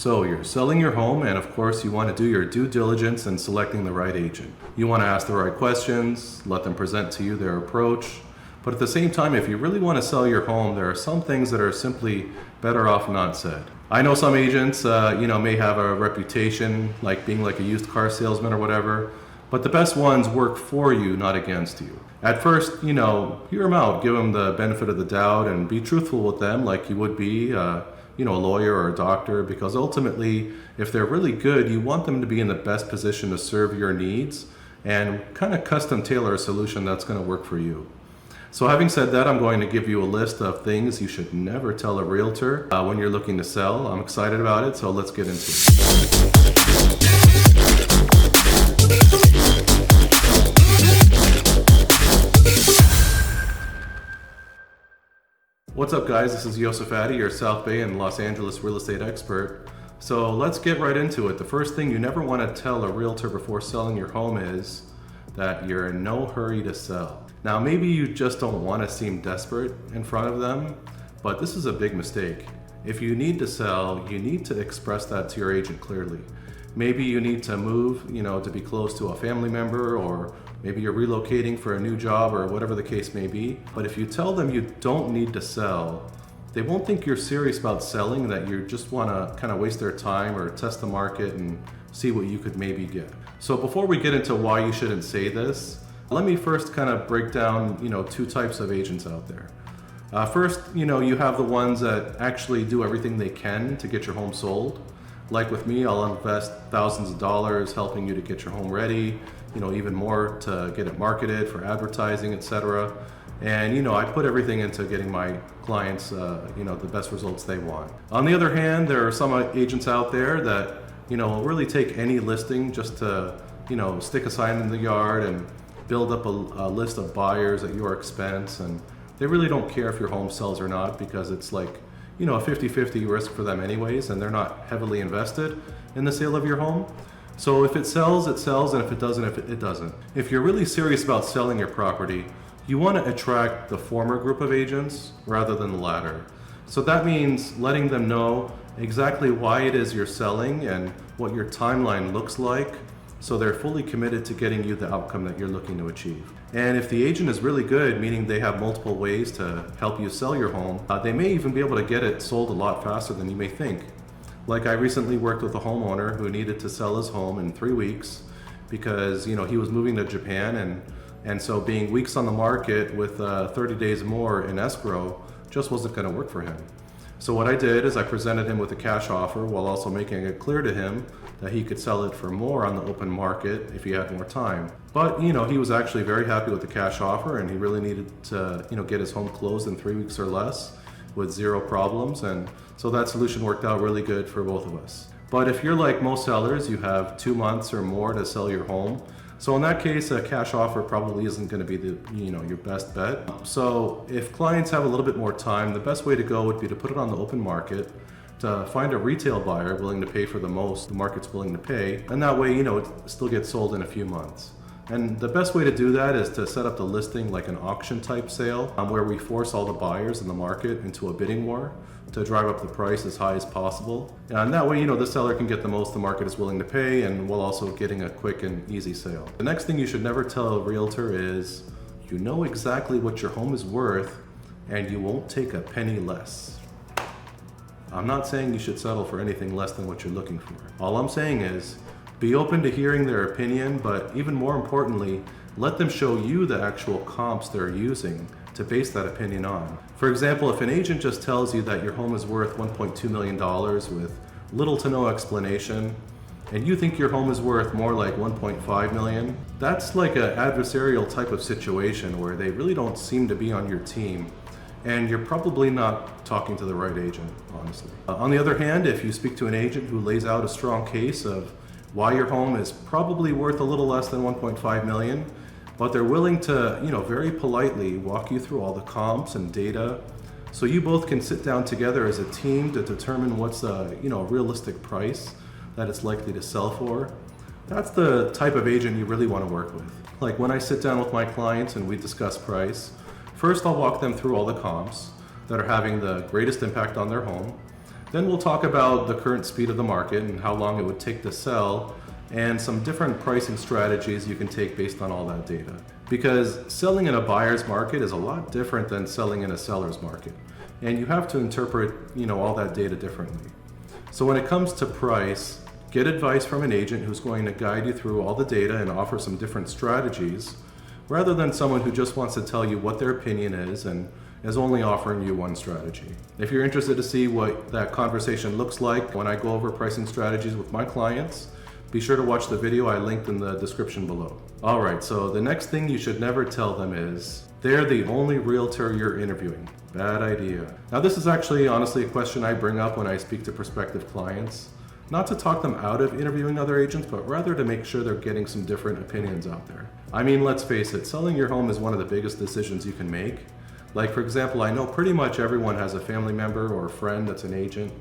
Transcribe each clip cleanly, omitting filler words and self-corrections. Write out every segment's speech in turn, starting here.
So you're selling your home, and of course you want to do your due diligence in selecting the right agent. You want to ask the right questions, let them present to you their approach. But at the same time, if you really want to sell your home, there are some things that are simply better off not said. I know some agents, may have a reputation like being like a used car salesman or whatever, but the best ones work for you, not against you. At first, hear them out, give them the benefit of the doubt, and be truthful with them like you would be, a lawyer or a doctor, because ultimately, if they're really good, you want them to be in the best position to serve your needs and kind of custom tailor a solution that's going to work for you. So having said that, I'm going to give you a list of things you should never tell a realtor when you're looking to sell. I'm excited about it, so let's get into it. What's up guys, this is Yosef, Adde, your SouthBay and Los Angeles real estate expert. So let's get right into it. The first thing you never want to tell a realtor before selling your home is that you're in no hurry to sell. Now maybe you just don't want to seem desperate in front of them, but this is a big mistake. If you need to sell, you need to express that to your agent clearly. Maybe you need to move, to be close to a family member, or maybe you're relocating for a new job or whatever the case may be. But if you tell them you don't need to sell, they won't think you're serious about selling, that you just want to kind of waste their time or test the market and see what you could maybe get. So before we get into why you shouldn't say this, let me first kind of break down, two types of agents out there. First, you have the ones that actually do everything they can to get your home sold. Like with me, I'll invest thousands of dollars helping you to get your home ready, even more to get it marketed for advertising, etc. And I put everything into getting my clients, the best results they want. On the other hand, there are some agents out there that, will really take any listing just to, stick a sign in the yard and build up a list of buyers at your expense. And they really don't care if your home sells or not, because it's like, a 50-50 risk for them anyways, and they're not heavily invested in the sale of your home. So if it sells, it sells, and if it doesn't, it doesn't. If you're really serious about selling your property, you want to attract the former group of agents rather than the latter. So that means letting them know exactly why it is you're selling and what your timeline looks like, so they're fully committed to getting you the outcome that you're looking to achieve. And if the agent is really good, meaning they have multiple ways to help you sell your home, they may even be able to get it sold a lot faster than you may think. Like I recently worked with a homeowner who needed to sell his home in 3 weeks because he was moving to Japan, and so being weeks on the market with 30 days more in escrow just wasn't going to work for him. So what I did is I presented him with a cash offer while also making it clear to him that he could sell it for more on the open market if he had more time. But he was actually very happy with the cash offer, and he really needed to get his home closed in 3 weeks or less with zero problems, and so that solution worked out really good for both of us. But if you're like most sellers, you have 2 months or more to sell your home. So in that case, a cash offer probably isn't going to be your best bet. So if clients have a little bit more time, the best way to go would be to put it on the open market, to find a retail buyer willing to pay for the most the market's willing to pay, and that way it still gets sold in a few months. And the best way to do that is to set up the listing like an auction type sale, where we force all the buyers in the market into a bidding war to drive up the price as high as possible. And that way, the seller can get the most the market is willing to pay, and while also getting a quick and easy sale. The next thing you should never tell a realtor is, you know exactly what your home is worth, and you won't take a penny less. I'm not saying you should settle for anything less than what you're looking for. All I'm saying is, be open to hearing their opinion, but even more importantly, let them show you the actual comps they're using to base that opinion on. For example, if an agent just tells you that your home is worth $1.2 million with little to no explanation, and you think your home is worth more like 1.5 million, that's like an adversarial type of situation where they really don't seem to be on your team, and you're probably not talking to the right agent, honestly. On the other hand, if you speak to an agent who lays out a strong case of why your home is probably worth a little less than 1.5 million, but they're willing to, very politely walk you through all the comps and data, so you both can sit down together as a team to determine what's a, realistic price that it's likely to sell for. That's the type of agent you really want to work with. Like when I sit down with my clients and we discuss price, first I'll walk them through all the comps that are having the greatest impact on their home. Then we'll talk about the current speed of the market and how long it would take to sell, and some different pricing strategies you can take based on all that data. Because selling in a buyer's market is a lot different than selling in a seller's market. And you have to interpret, all that data differently. So when it comes to price, get advice from an agent who's going to guide you through all the data and offer some different strategies, rather than someone who just wants to tell you what their opinion is and is only offering you one strategy. If you're interested to see what that conversation looks like when I go over pricing strategies with my clients, be sure to watch the video I linked in the description below. Alright, so the next thing you should never tell them is, they're the only realtor you're interviewing. Bad idea. Now this is actually honestly a question I bring up when I speak to prospective clients. Not to talk them out of interviewing other agents, but rather to make sure they're getting some different opinions out there. I mean, let's face it, selling your home is one of the biggest decisions you can make. Like for example, I know pretty much everyone has a family member or a friend that's an agent,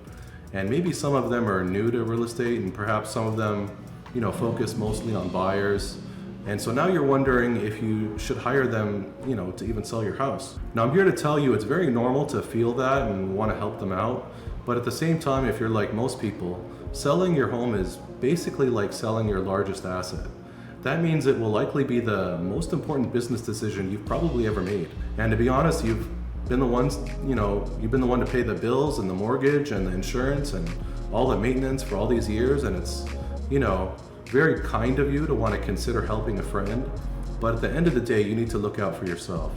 and maybe some of them are new to real estate and perhaps some of them, focus mostly on buyers. And so now you're wondering if you should hire them, to even sell your house. Now I'm here to tell you it's very normal to feel that and want to help them out. But at the same time, if you're like most people, selling your home is basically like selling your largest asset. That means it will likely be the most important business decision you've probably ever made. And to be honest, you've been the one to pay the bills and the mortgage and the insurance and all the maintenance for all these years. And it's, very kind of you to want to consider helping a friend. But at the end of the day, you need to look out for yourself.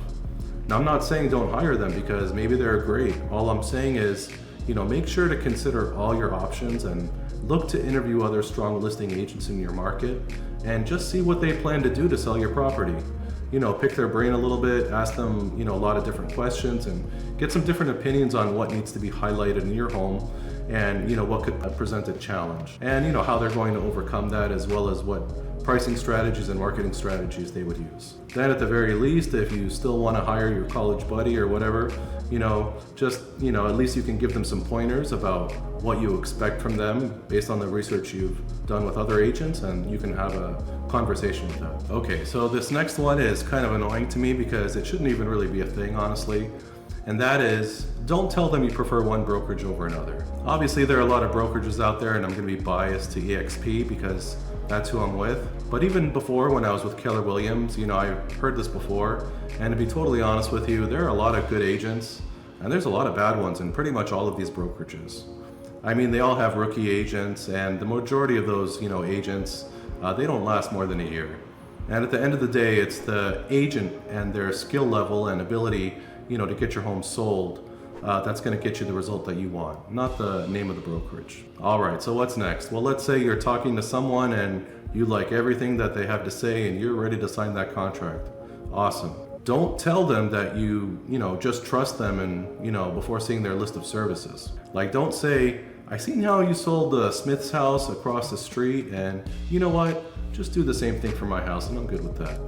Now, I'm not saying don't hire them because maybe they're great. All I'm saying is, make sure to consider all your options and look to interview other strong listing agents in your market and just see what they plan to do to sell your property. Pick their brain a little bit, ask them, a lot of different questions and get some different opinions on what needs to be highlighted in your home and, what could present a challenge and, how they're going to overcome that, as well as what pricing strategies and marketing strategies they would use. Then at the very least, if you still want to hire your college buddy or whatever, at least you can give them some pointers about what you expect from them based on the research you've done with other agents, and you can have a conversation with them. Okay, so this next one is kind of annoying to me because it shouldn't even really be a thing, honestly. And that is, don't tell them you prefer one brokerage over another. Obviously, there are a lot of brokerages out there, and I'm going to be biased to eXp because that's who I'm with. But even before, when I was with Keller Williams, I've heard this before. And to be totally honest with you, there are a lot of good agents, and there's a lot of bad ones in pretty much all of these brokerages. I mean, they all have rookie agents, and the majority of those, agents, they don't last more than a year. And at the end of the day, it's the agent and their skill level and ability, to get your home sold, that's going to get you the result that you want, not the name of the brokerage. All right, so what's next? Well, let's say you're talking to someone and you like everything that they have to say and you're ready to sign that contract. Awesome. Don't tell them that you just trust them and, before seeing their list of services. Like, don't say, I seen how you sold the Smith's house across the street, and you know what? Just do the same thing for my house and I'm good with that.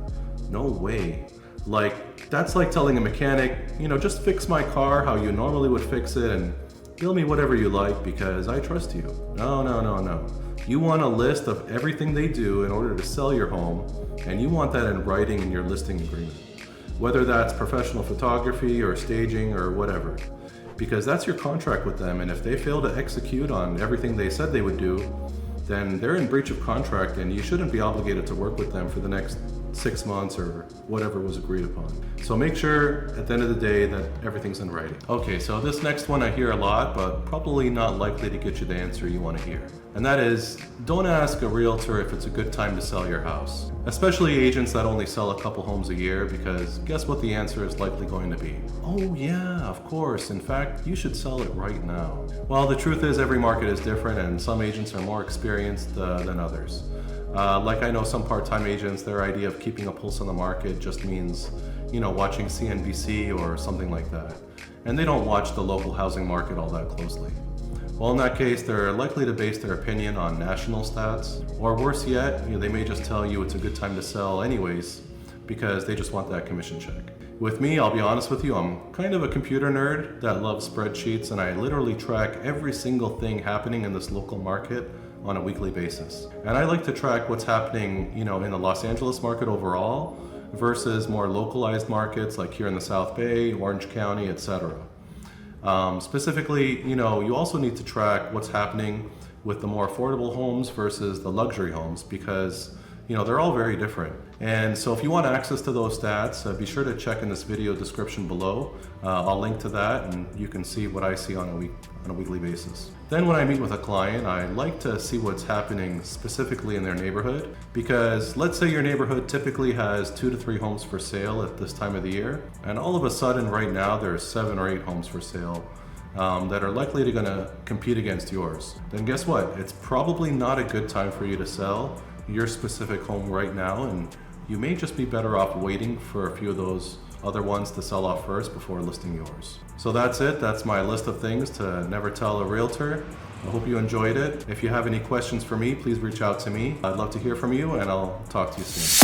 No way. Like, that's like telling a mechanic, just fix my car how you normally would fix it and bill me whatever you like because I trust you. No. You want a list of everything they do in order to sell your home, and you want that in writing in your listing agreement. Whether that's professional photography or staging or whatever. Because that's your contract with them, and if they fail to execute on everything they said they would do, then they're in breach of contract and you shouldn't be obligated to work with them for the next 6 months or whatever was agreed upon. So make sure at the end of the day that everything's in writing. Okay, so this next one I hear a lot, but probably not likely to get you the answer you want to hear. And that is, don't ask a realtor if it's a good time to sell your house. Especially agents that only sell a couple homes a year, because guess what the answer is likely going to be? Oh yeah, of course. In fact, you should sell it right now. Well, the truth is every market is different and some agents are more experienced than others. Like I know some part-time agents, their idea of keeping a pulse on the market just means, watching CNBC or something like that. And they don't watch the local housing market all that closely. Well, in that case, they're likely to base their opinion on national stats, or worse yet, they may just tell you it's a good time to sell anyways, because they just want that commission check. With me, I'll be honest with you, I'm kind of a computer nerd that loves spreadsheets, and I literally track every single thing happening in this local market on a weekly basis. And I like to track what's happening, in the Los Angeles market overall versus more localized markets like here in the South Bay, Orange County, etc. Specifically, you also need to track what's happening with the more affordable homes versus the luxury homes because they're all very different. And so if you want access to those stats, be sure to check in this video description below. I'll link to that and you can see what I see on a weekly basis. Then when I meet with a client, I like to see what's happening specifically in their neighborhood because let's say your neighborhood typically has 2 to 3 homes for sale at this time of the year, and all of a sudden right now there's 7 or 8 homes for sale that are likely going to compete against yours. Then guess what? It's probably not a good time for you to sell your specific home right now, and you may just be better off waiting for a few of those other ones to sell off first before listing yours. So that's it. That's my list of things to never tell a realtor. I hope you enjoyed it. If you have any questions for me, please reach out to me. I'd love to hear from you, and I'll talk to you soon.